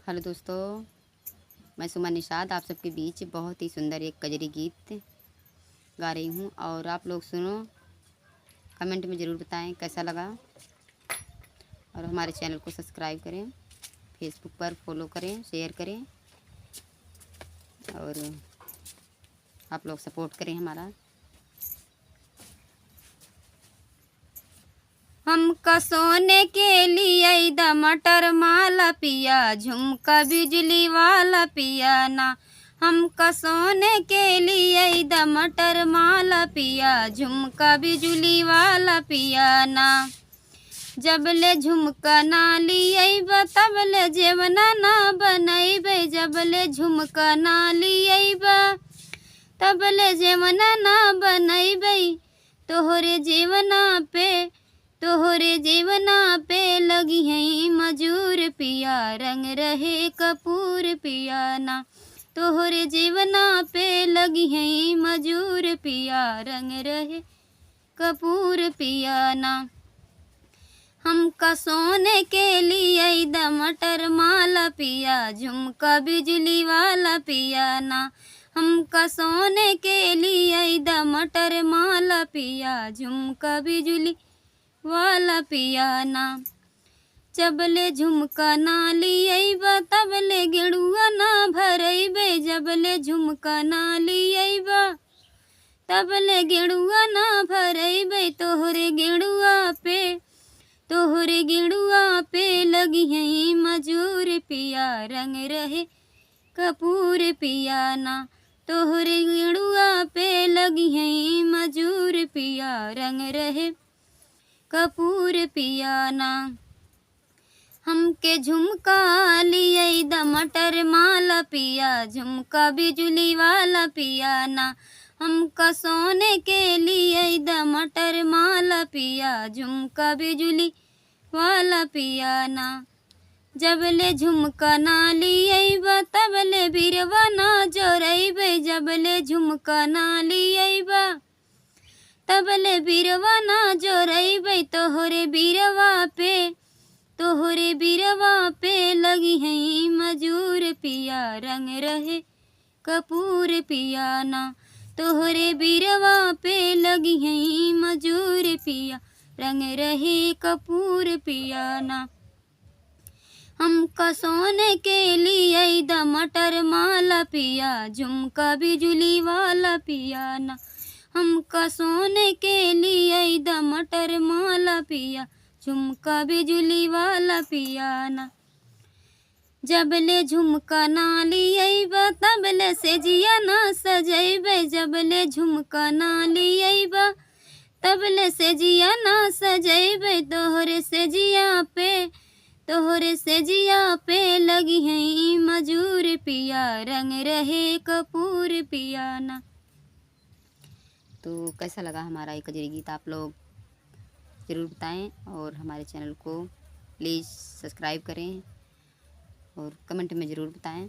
Hello दोस्तों, मैं सुमन निषाद आप सबके बीच बहुत ही सुंदर एक कजरी गीत गा रही हूँ और आप लोग सुनो, कमेंट में ज़रूर बताएं कैसा लगा। और हमारे चैनल को सब्सक्राइब करें, फेसबुक पर फॉलो करें, शेयर करें और आप लोग सपोर्ट करें हमारा। हमका सोने के लिए द मटर माला पिया, झुमका बिजली वाला पिया ना। हमका सोने के लिए द मटर माला पिया, झुमका बिजली वाला पिया ना। जबले झुमका ना लियैबा तबले जेवना ना बनैबे, जबले झुमका ना लियैबा तबले जेवना ना बनैबे। तोहरे जीवना पे लगी है मजूर पिया, रंग रहे कपूर पिया ना। तोहरे जीवना पे लगी है मजूर पिया, रंग रहे कपूर पिया ना। हमका सोने के लिए द मटर माला पिया, झुमका बिजली वाला पिया ना। हमका सोने के लिए द मटर माला पिया, झुमका बिजली वाला पिया ना। जबले झुमका ना लियैबा तबले गेड़ुआ ना भरैबे, जबले झुमका ना लियैबा तबले गेड़ुआ ना भरैबे। तोहरे गेड़ुआ पे लगी है मजूर पिया, रंग रहे कपूर पिया ना। तोहरे गेड़ुआ पे लगी है मजूर पिया, रंग रहे कपूर पिया ना। हमके झुमका लिये द मटर माला पिया, झुमका बिजली वाला पिया ना। हमका सोने के लिए द मटर माला पिया, झुमका बिजली वाला पिया ना। जबले झुमका ना लियैबा तबले बिरवा ना जोरैबे, जबले झुमका ना लियैबा तबले बिरवा ना जोरैबे। तोहरे बिरवा पे लगी है मजूर पिया, रंग रहे कपूर पिया ना। तोहरे बिरवा पे लगी है मजूर पिया, रंग रहे कपूर पिया ना। हमका सोने के लिए द मटर माला पिया, झुमका बिजली वाला पिया ना। हमका सोने के लिए द मटर माला पिया, झुमका बिजली वाला पिया ना। जबले झुमका ना लियैबा तबले सेजिया ना सजैबे, जबले झुमका ना लियैबा तबले सेजिया ना सजैबे। तोहरे सेजिया पे लगी है मजूर पिया, रंग रहे कपूर पिया ना। तो कैसा लगा हमारा ये कजरी गीत आप लोग ज़रूर बताएं और हमारे चैनल को प्लीज़ सब्सक्राइब करें और कमेंट में ज़रूर बताएं।